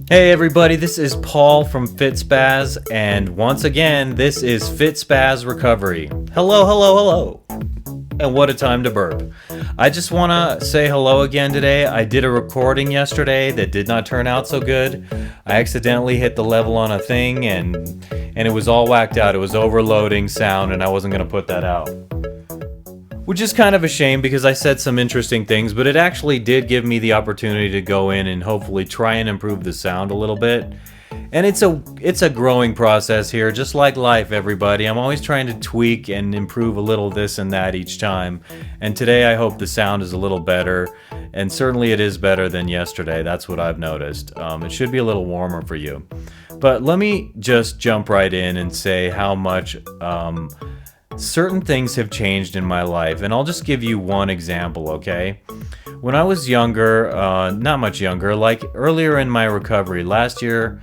Hey everybody, this is Paul from FitSpaz, and once again, this is FitSpaz Recovery. Hello, hello, hello. And what a time to burp. I just want to say hello again today. I did a recording yesterday that did not turn out so good. I accidentally hit the level on a thing and it was all whacked out. It was overloading sound and I wasn't going to put that out. Which is kind of a shame because I said some interesting things, but it actually did give me the opportunity to go in and hopefully try and improve the sound a little bit. And it's a growing process here, just like life, everybody. I'm always trying to tweak and improve a little this and that each time. And today I hope the sound is a little better, and certainly it is better than yesterday. That's what I've noticed. It should be a little warmer for you. But let me just jump right in and say how much certain things have changed in my life, and I'll just give you one example, okay? When I was younger, not much younger, like earlier in my recovery, last year,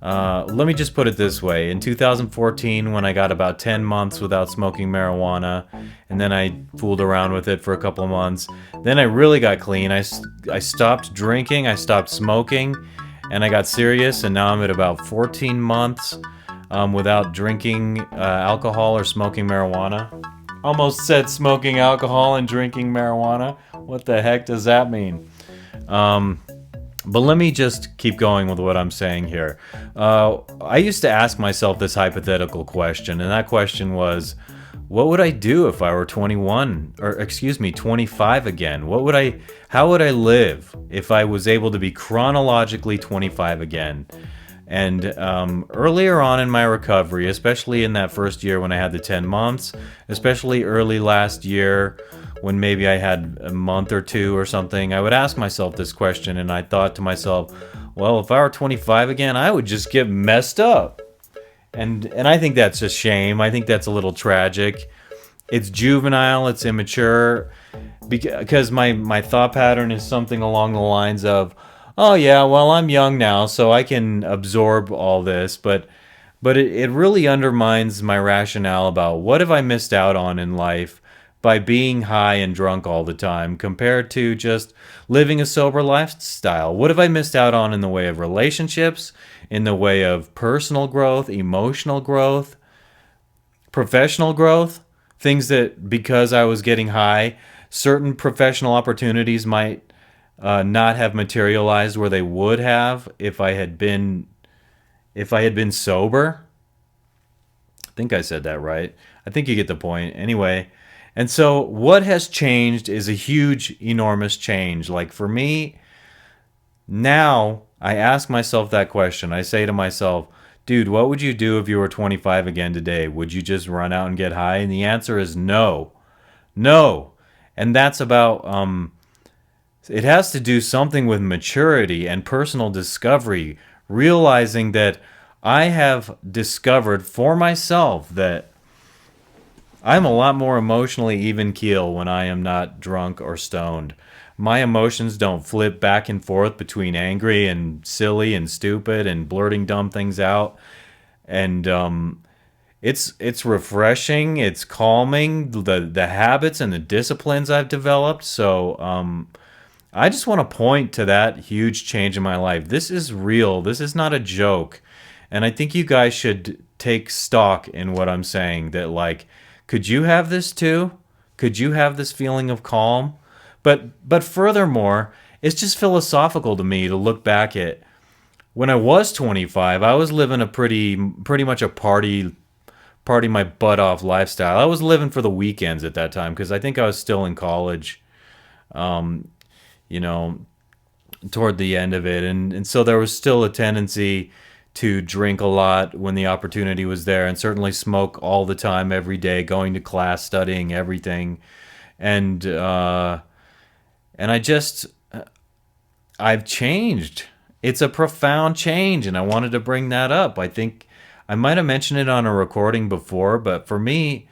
let me just put it this way. In 2014, when I got about 10 months without smoking marijuana, and then I fooled around with it for a couple of months, then I really got clean. I stopped drinking, I stopped smoking, and I got serious, and now I'm at about 14 months without drinking alcohol or smoking marijuana. Almost said smoking alcohol and drinking marijuana. What the heck does that mean? But let me just keep going with what I'm saying here. I used to ask myself this hypothetical question, and that question was, what would I do if I were 25 again? How would I live if I was able to be chronologically 25 again? And earlier on in my recovery, especially in that first year when I had the 10 months, especially early last year when maybe I had a month or two or something, I would ask myself this question, and I thought to myself, well, if I were 25 again, I would just get messed up. And I think that's a shame. I think that's a little tragic. It's juvenile, it's immature, because my thought pattern is something along the lines of, oh yeah, well, I'm young now, so I can absorb all this, but it really undermines my rationale about what have I missed out on in life by being high and drunk all the time compared to just living a sober lifestyle. What have I missed out on in the way of relationships, in the way of personal growth, emotional growth, professional growth? Things that, because I was getting high, certain professional opportunities might not have materialized where they would have if I had been sober. I think I said that right. I think you get the point. Anyway, and so what has changed is a huge, enormous change. Like for me, now I ask myself that question. I say to myself, dude, what would you do if you were 25 again today? Would you just run out and get high? And the answer is no. No. And that's about it has to do something with maturity and personal discovery, realizing that I have discovered for myself that I'm a lot more emotionally even keel when I am not drunk or stoned. My emotions don't flip back and forth between angry and silly and stupid and blurting dumb things out. And it's refreshing, it's calming, the habits and the disciplines I've developed. So I just want to point to that huge change in my life. This is real. This is not a joke. And I think you guys should take stock in what I'm saying. That, like, could you have this too? Could you have this feeling of calm? But furthermore, it's just philosophical to me to look back at when I was 25. I was living a pretty much a party my butt off lifestyle. I was living for the weekends at that time because I think I was still in college. You know, toward the end of it. And so there was still a tendency to drink a lot when the opportunity was there, and certainly smoke all the time, every day, going to class, studying everything. And I've changed. It's a profound change, and I wanted to bring that up. I think I might have mentioned it on a recording before, but for me,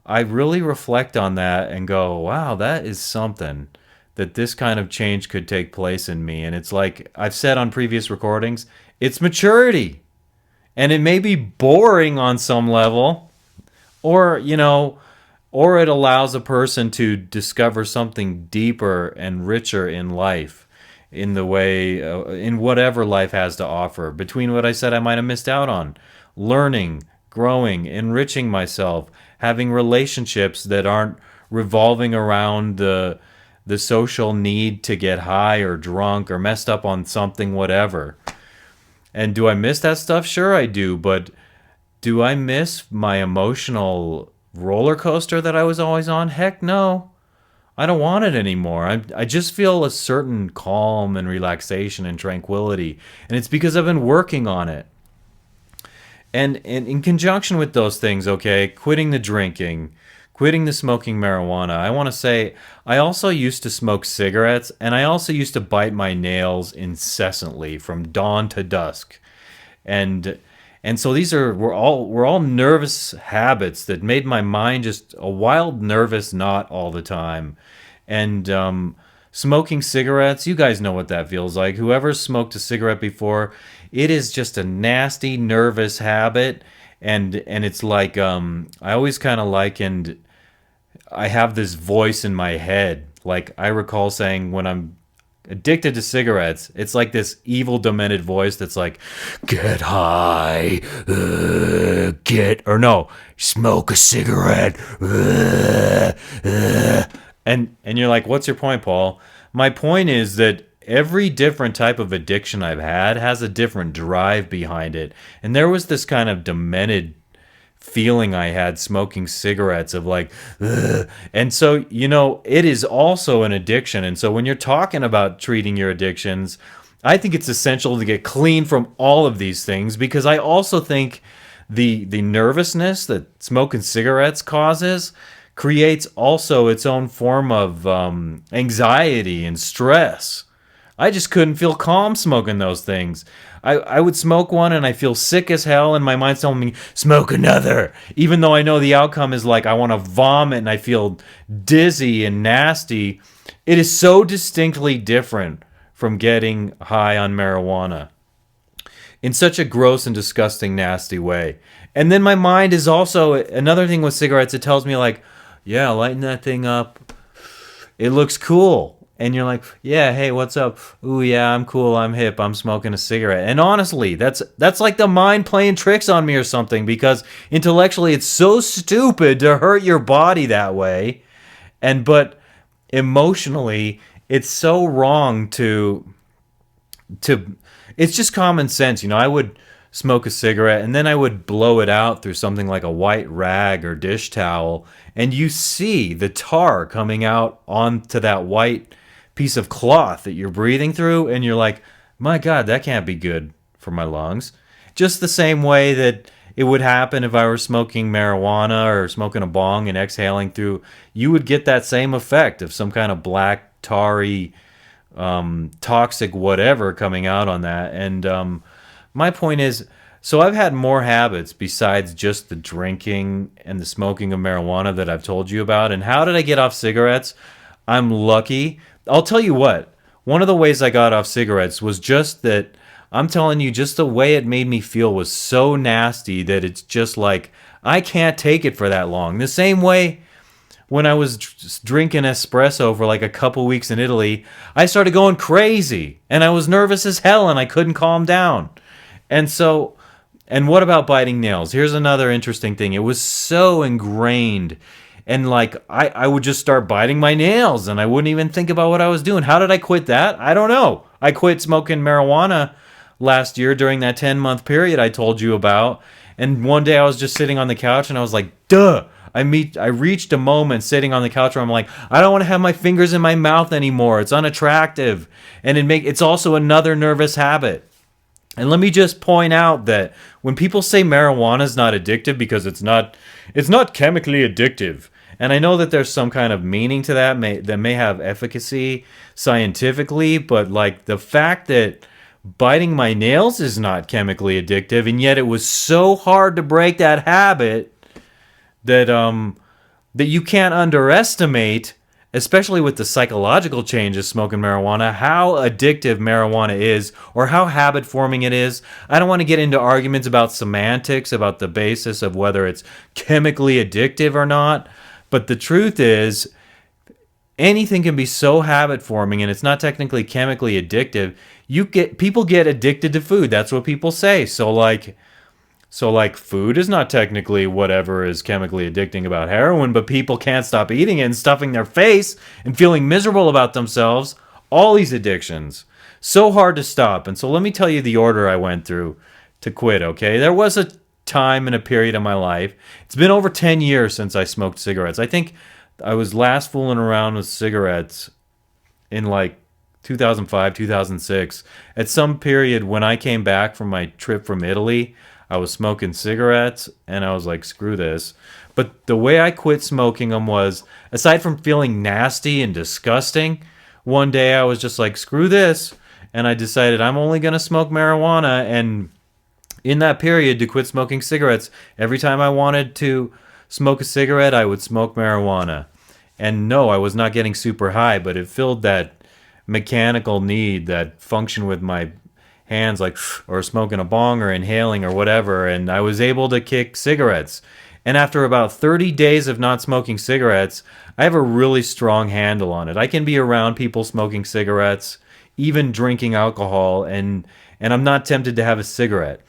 I really reflect on that and go, wow, that is something, that this kind of change could take place in me. And it's like I've said on previous recordings, it's maturity. And it may be boring on some level, or, or it allows a person to discover something deeper and richer in life. in the way, in whatever life has to offer, between what I said I might have missed out on, learning, growing, enriching myself, having relationships that aren't revolving around the social need to get high or drunk or messed up on something, whatever. And do I miss that stuff? Sure, I do. But do I miss my emotional roller coaster that I was always on? Heck no. I don't want it anymore. I just feel a certain calm and relaxation and tranquility. And it's because I've been working on it. And in conjunction with those things, okay, quitting the drinking, quitting the smoking marijuana, I want to say I also used to smoke cigarettes, and I also used to bite my nails incessantly from dawn to dusk. And so these were all nervous habits that made my mind just a wild nervous knot all the time. And smoking cigarettes, you guys know what that feels like. Whoever's smoked a cigarette before, it is just a nasty, nervous habit. And it's like, I always kind of likened, I have this voice in my head. Like, I recall saying when I'm addicted to cigarettes, it's like this evil, demented voice that's like, get high, smoke a cigarette, and you're like, what's your point, Paul? My point is that every different type of addiction I've had has a different drive behind it. And there was this kind of demented feeling I had smoking cigarettes of like, ugh. And so, it is also an addiction. And so when you're talking about treating your addictions, I think it's essential to get clean from all of these things, because I also think the nervousness that smoking cigarettes causes creates also its own form of anxiety and stress. I just couldn't feel calm smoking those things. I would smoke one and I feel sick as hell, and my mind's telling me, smoke another. Even though I know the outcome is like I want to vomit and I feel dizzy and nasty. It is so distinctly different from getting high on marijuana in such a gross and disgusting, nasty way. And then my mind is also, another thing with cigarettes, it tells me like, yeah, lighten that thing up. It looks cool. And you're like, yeah, hey, what's up? Ooh, yeah, I'm cool, I'm hip, I'm smoking a cigarette. And honestly, that's like the mind playing tricks on me or something, because intellectually it's so stupid to hurt your body that way. But emotionally, it's so wrong to it's just common sense. I would smoke a cigarette and then I would blow it out through something like a white rag or dish towel, and you see the tar coming out onto that white piece of cloth that you're breathing through, and you're like, my God, that can't be good for my lungs. Just the same way that it would happen if I were smoking marijuana or smoking a bong and exhaling through, you would get that same effect of some kind of black, tarry, toxic whatever coming out on that. And my point is, so I've had more habits besides just the drinking and the smoking of marijuana that I've told you about. And how did I get off cigarettes? I'm lucky. I'll tell you what, one of the ways I got off cigarettes was just that, I'm telling you, just the way it made me feel was so nasty that it's just like, I can't take it for that long. The same way when I was drinking espresso for like a couple weeks in Italy, I started going crazy and I was nervous as hell and I couldn't calm down. And what about biting nails? Here's another interesting thing. It was so ingrained. And like, I would just start biting my nails and I wouldn't even think about what I was doing. How did I quit that? I don't know. I quit smoking marijuana last year during that 10-month period I told you about. And one day I was just sitting on the couch and I was like, duh. I reached a moment sitting on the couch where I'm like, I don't want to have my fingers in my mouth anymore. It's unattractive. And it's also another nervous habit. And let me just point out that when people say marijuana is not addictive because it's not chemically addictive. And I know that there's some kind of meaning to that may have efficacy scientifically, but like the fact that biting my nails is not chemically addictive, and yet it was so hard to break that habit that you can't underestimate, especially with the psychological changes smoking marijuana, how addictive marijuana is or how habit forming it is. I don't want to get into arguments about semantics, about the basis of whether it's chemically addictive or not. But the truth is, anything can be so habit forming, and it's not technically chemically addictive. People get addicted to food. That's what people say. So, food is not technically whatever is chemically addicting about heroin, but people can't stop eating it and stuffing their face and feeling miserable about themselves. All these addictions. So hard to stop. And so let me tell you the order I went through to quit, okay? There was a time and a period in my life. It's been over 10 years since I smoked cigarettes. I think I was last fooling around with cigarettes in like 2005, 2006. At some period when I came back from my trip from Italy, I was smoking cigarettes and I was like, screw this. But the way I quit smoking them was, aside from feeling nasty and disgusting, one day I was just like, screw this. And I decided I'm only going to smoke marijuana. And in that period, to quit smoking cigarettes, every time I wanted to smoke a cigarette, I would smoke marijuana. And no, I was not getting super high, but it filled that mechanical need, that function with my hands, like, or smoking a bong or inhaling or whatever. And I was able to kick cigarettes. And after about 30 days of not smoking cigarettes, I have a really strong handle on it. I can be around people smoking cigarettes, even drinking alcohol, and I'm not tempted to have a cigarette.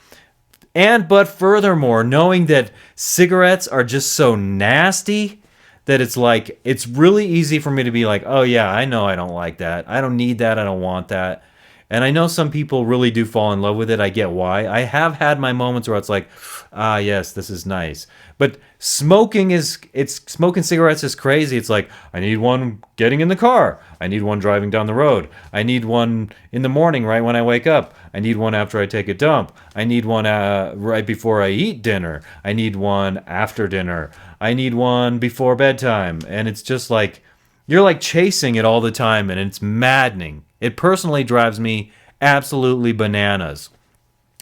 But furthermore, knowing that cigarettes are just so nasty that it's like, it's really easy for me to be like, oh yeah, I know I don't like that. I don't need that. I don't want that. And I know some people really do fall in love with it. I get why. I have had my moments where it's like, ah, yes, this is nice. But smoking cigarettes is crazy. It's like, I need one getting in the car. I need one driving down the road. I need one in the morning right when I wake up. I need one after I take a dump. I need one right before I eat dinner. I need one after dinner. I need one before bedtime. And it's just like, you're like chasing it all the time, and it's maddening. It personally drives me absolutely bananas.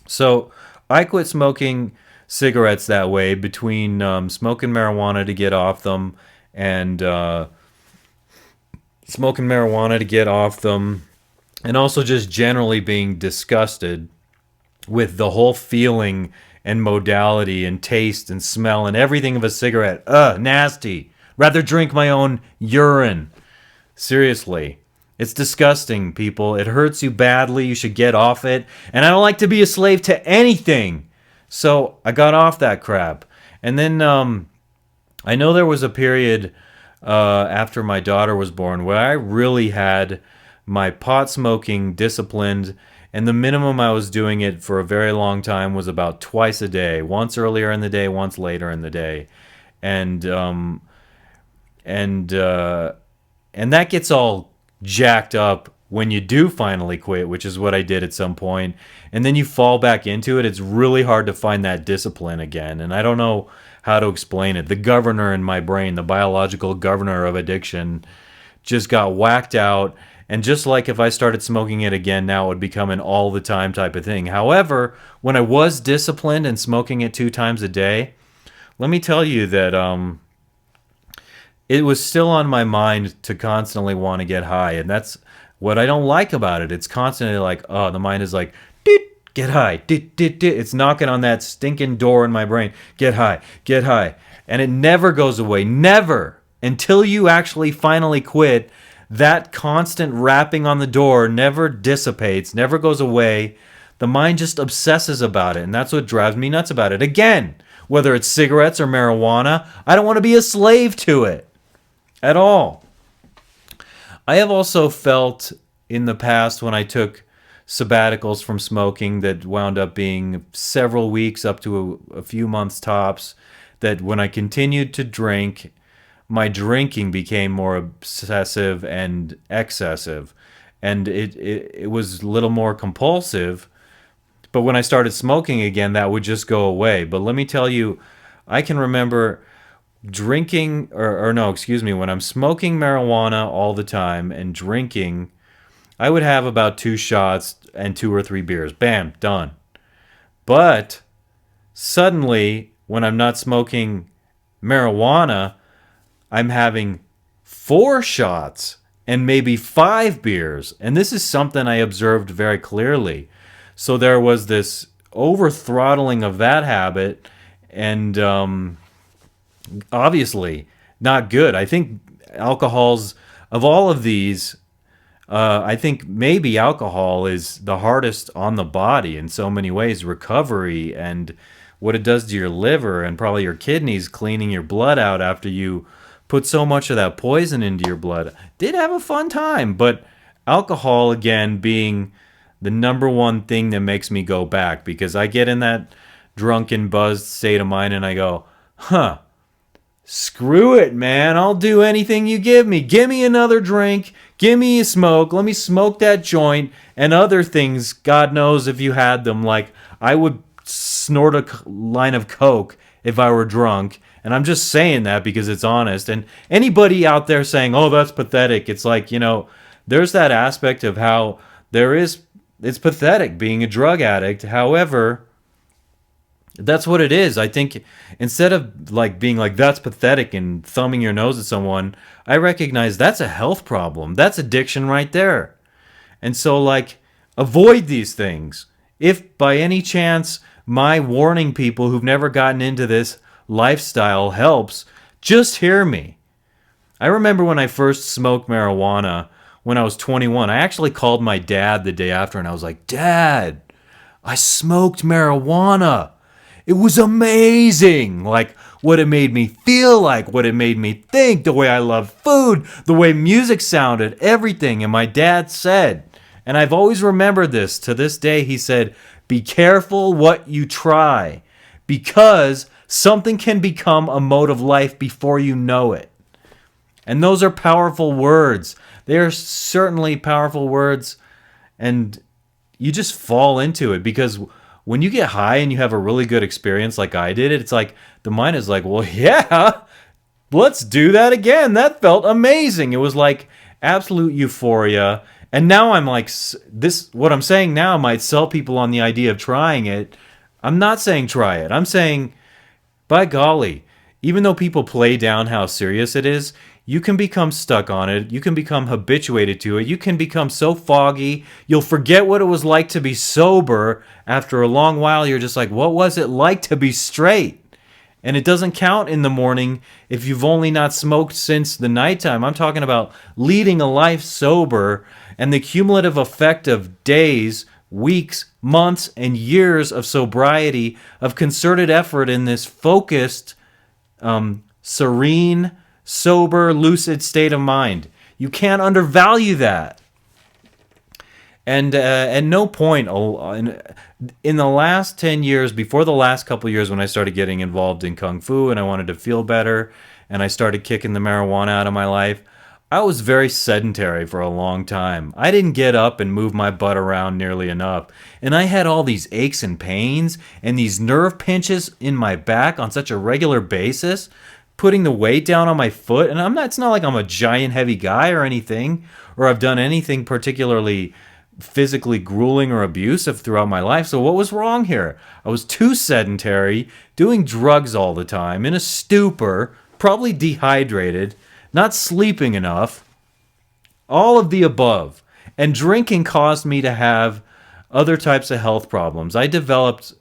So I quit smoking cigarettes that way, between smoking marijuana to get off them and and also just generally being disgusted with the whole feeling and modality and taste and smell and everything of a cigarette. Nasty. Rather drink my own urine. Seriously. It's disgusting, people. It hurts you badly. You should get off it. And I don't like to be a slave to anything. So I got off that crap. And then I know there was a period after my daughter was born where I really had my pot smoking disciplined. And the minimum I was doing it for a very long time was about twice a day. Once earlier in the day, once later in the day. And that gets all jacked up when you do finally quit, which is what I did at some point, and then you fall back into it. It's really hard to find that discipline again, and I don't know how to explain it. The governor in my brain, the biological governor of addiction, just got whacked out, and just like if I started smoking it again now, it would become an all the time type of thing. However, when I was disciplined and smoking it 2 times a day, let me tell you that it was still on my mind to constantly want to get high. And that's what I don't like about it. It's constantly like, oh, the mind is like, get high. It's knocking on that stinking door in my brain. Get high, get high. And it never goes away. Never. Until you actually finally quit, that constant rapping on the door never dissipates, never goes away. The mind just obsesses about it. And that's what drives me nuts about it. Again, whether it's cigarettes or marijuana, I don't want to be a slave to it. At all. I have also felt in the past when I took sabbaticals from smoking that wound up being several weeks up to a few months tops, that when I continued to drink, my drinking became more obsessive and excessive. And it was a little more compulsive. But when I started smoking again, that would just go away. But let me tell you, I can remember drinking, when I'm smoking marijuana all the time and drinking, I would have about 2 shots and 2 or 3 beers. Bam, done. But suddenly, when I'm not smoking marijuana, I'm having 4 shots and maybe 5 beers. And this is something I observed very clearly. So there was this over-throttling of that habit, and obviously not good. I think alcohol's of all of these, I think maybe alcohol is the hardest on the body in so many ways. Recovery and what it does to your liver and probably your kidneys, cleaning your blood out after you put so much of that poison into your blood. Did have a fun time, but alcohol, again, being the number one thing that makes me go back, because I get in that drunken, buzzed state of mind and I go, screw it, man. I'll do anything you give me. Give me another drink. Give me a smoke. Let me smoke that joint and other things. God knows if you had them. Like, I would snort a line of coke if I were drunk. And I'm just saying that because it's honest. And anybody out there saying, oh, that's pathetic. It's like, there's that aspect of how it's pathetic being a drug addict. However, that's what it is. I think instead of like being like, that's pathetic and thumbing your nose at someone, I recognize that's a health problem. That's addiction right there. And so, like, avoid these things. If by any chance my warning people who've never gotten into this lifestyle helps, just hear me. I remember when I first smoked marijuana when I was 21, I actually called my dad the day after and I was like, Dad, I smoked marijuana. It was amazing. Like, what it made me feel like, what it made me think, the way I loved food, the way music sounded, everything. And my dad said, and I've always remembered this to this day, he said, be careful what you try, because something can become a mode of life before you know it. And those are powerful words. They are certainly powerful words, and you just fall into it, because when you get high and you have a really good experience like I did, it's like the mind is like, well, yeah, let's do that again. That felt amazing. It was like absolute euphoria. And now I'm like, what I'm saying now might sell people on the idea of trying it. I'm not saying try it. I'm saying, by golly, even though people play down how serious it is, you can become stuck on it. You can become habituated to it. You can become so foggy, you'll forget what it was like to be sober. After a long while, you're just like, what was it like to be straight? And it doesn't count in the morning if you've only not smoked since the nighttime. I'm talking about leading a life sober, and the cumulative effect of days, weeks, months, and years of sobriety, of concerted effort in this focused, serene, sober, lucid state of mind. You can't undervalue that. And at no point in the last 10 years, before the last couple years when I started getting involved in Kung Fu and I wanted to feel better and I started kicking the marijuana out of my life, I was very sedentary for a long time. I didn't get up and move my butt around nearly enough. And I had all these aches and pains and these nerve pinches in my back on such a regular basis, putting the weight down on my foot. And it's not like I'm a giant heavy guy or anything, or I've done anything particularly physically grueling or abusive throughout my life. So what was wrong here? I was too sedentary, doing drugs all the time, in a stupor, probably dehydrated, not sleeping enough, all of the above. And drinking caused me to have other types of health problems. I developed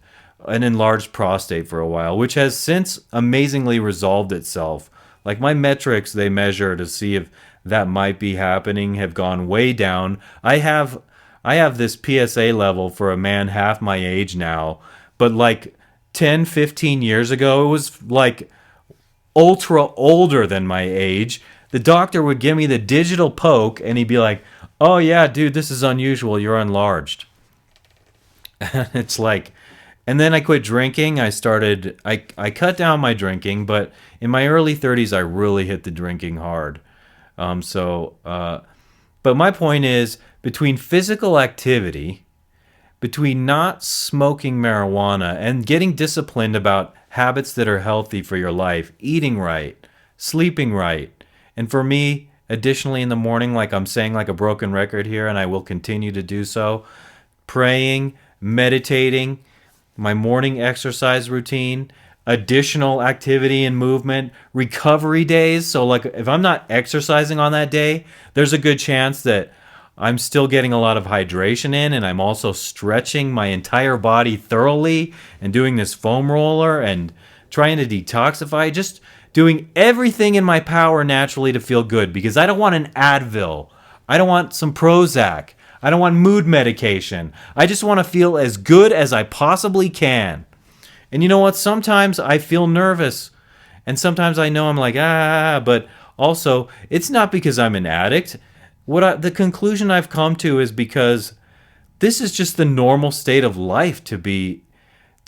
an enlarged prostate for a while, which has since amazingly resolved itself. Like, my metrics they measure to see if that might be happening have gone way down. I have this PSA level for a man half my age now, but like 10, 15 years ago, it was like ultra older than my age. The doctor would give me the digital poke and he'd be like, oh yeah, dude, this is unusual. You're enlarged. It's like, and then I quit drinking. I cut down my drinking, but in my early 30s, I really hit the drinking hard. But my point is, between physical activity, between not smoking marijuana and getting disciplined about habits that are healthy for your life, eating right, sleeping right, and for me, additionally in the morning, like I'm saying like a broken record here, and I will continue to do so, praying, meditating, my morning exercise routine, additional activity and movement, recovery days. So like if I'm not exercising on that day, there's a good chance that I'm still getting a lot of hydration in, and I'm also stretching my entire body thoroughly and doing this foam roller and trying to detoxify. Just doing everything in my power naturally to feel good because I don't want an Advil. I don't want some Prozac. I don't want mood medication. I just want to feel as good as I possibly can. And you know what? Sometimes I feel nervous. And sometimes I know I'm like, but also it's not because I'm an addict. The conclusion I've come to is because this is just the normal state of life to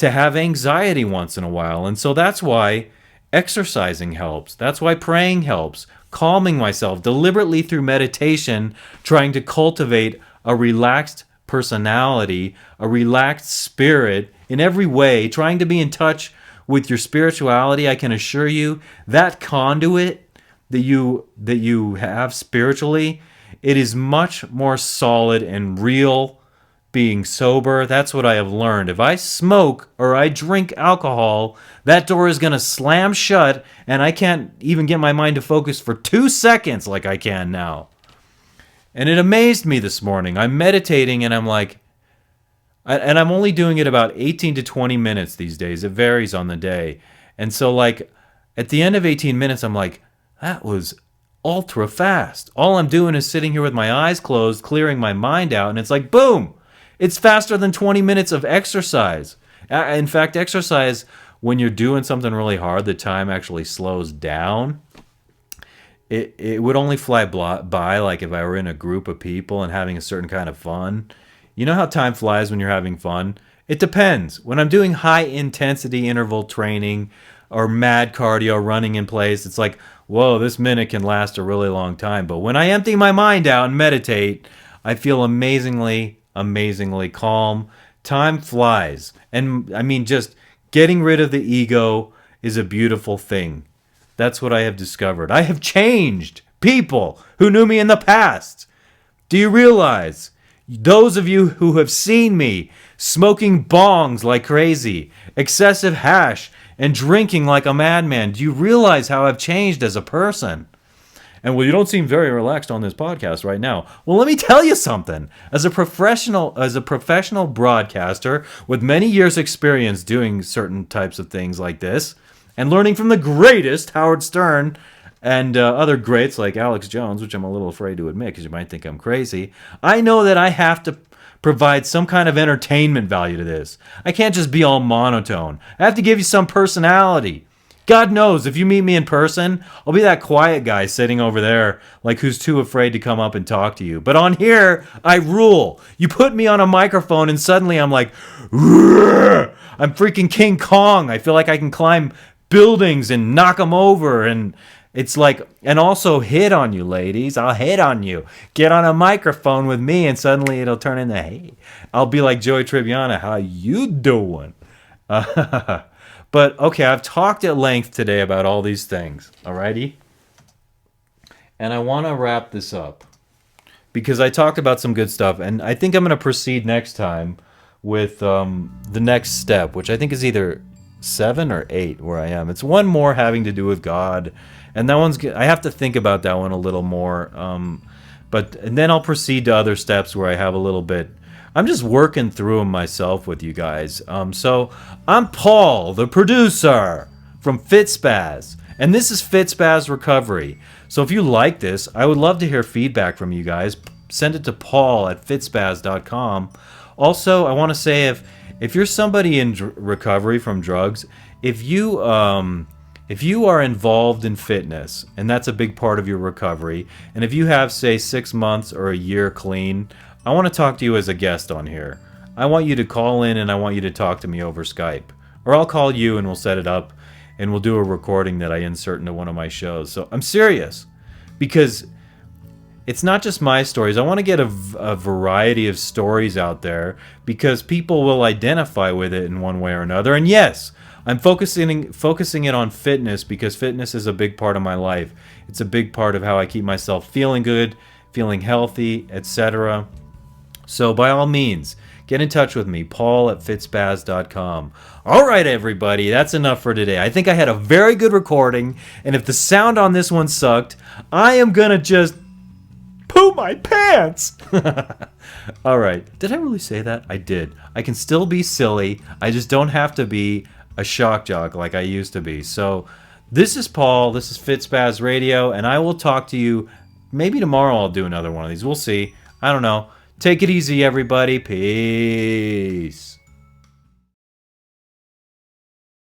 have anxiety once in a while. And so that's why exercising helps. That's why praying helps. Calming myself deliberately through meditation, trying to cultivate a relaxed personality, a relaxed spirit in every way, trying to be in touch with your spirituality. I can assure you that conduit that you have spiritually, it is much more solid and real being sober. That's what I have learned. If I smoke or I drink alcohol, that door is going to slam shut and I can't even get my mind to focus for 2 seconds like I can now. And it amazed me this morning. I'm meditating and I'm like, and I'm only doing it about 18 to 20 minutes these days. It varies on the day. And so like at the end of 18 minutes, I'm like, that was ultra fast. All I'm doing is sitting here with my eyes closed, clearing my mind out. And it's like, boom. It's faster than 20 minutes of exercise. In fact, exercise, when you're doing something really hard, the time actually slows down. It would only fly by like if I were in a group of people and having a certain kind of fun. You know how time flies when you're having fun? It depends. When I'm doing high intensity interval training or mad cardio running in place, it's like, whoa, this minute can last a really long time. But when I empty my mind out and meditate, I feel amazingly calm. Time flies. And I mean, just getting rid of the ego is a beautiful thing. That's what I have discovered. I have changed people who knew me in the past. Do you realize? Those of you who have seen me smoking bongs like crazy, excessive hash, and drinking like a madman, do you realize how I've changed as a person? And well, you don't seem very relaxed on this podcast right now. Well, let me tell you something. As a professional broadcaster with many years experience doing certain types of things like this, and learning from the greatest, Howard Stern, and other greats like Alex Jones, which I'm a little afraid to admit because you might think I'm crazy, I know that I have to provide some kind of entertainment value to this. I can't just be all monotone. I have to give you some personality. God knows, if you meet me in person, I'll be that quiet guy sitting over there, like who's too afraid to come up and talk to you. But on here, I rule. You put me on a microphone and suddenly I'm like, "Rrr!" I'm freaking King Kong. I feel like I can climb buildings and knock them over, and it's like, and also hit on you, ladies. I'll hit on you. Get on a microphone with me and suddenly it'll turn into, hey, I'll be like Joey Tribbiani. How you doing? But okay, I've talked at length today about all these things, alrighty? And I want to wrap this up because I talked about some good stuff, and I think I'm going to proceed next time with the next step, which I think is either 7 or 8 where I am. It's one more having to do with God, and that one's I have to think about that one a little more. And then I'll proceed to other steps where I have a little bit. I'm just working through them myself with you guys. So I'm Paul, the producer from FitSpaz, and this is FitSpaz Recovery. So if you like this, I would love to hear feedback from you guys. Send it to paul@fitspaz.com. Also, I want to say if you're somebody in recovery from drugs, if you are involved in fitness, and that's a big part of your recovery, and if you have, say, 6 months or a year clean, I want to talk to you as a guest on here. I want you to call in and I want you to talk to me over Skype. Or I'll call you and we'll set it up and we'll do a recording that I insert into one of my shows. So I'm serious, because it's not just my stories. I want to get a variety of stories out there because people will identify with it in one way or another. And yes, I'm focusing it on fitness because fitness is a big part of my life. It's a big part of how I keep myself feeling good, feeling healthy, etc. So by all means, get in touch with me, paul@fitspaz.com. All right, everybody, that's enough for today. I think I had a very good recording, and if the sound on this one sucked, I am going to just poo my pants. All right. Did I really say that? I did. I can still be silly. I just don't have to be a shock jock like I used to be. So This is Paul. This is FitSpaz Radio, and I will talk to you. Maybe tomorrow I'll do another one of these. We'll see. I don't know. Take it easy, everybody. Peace.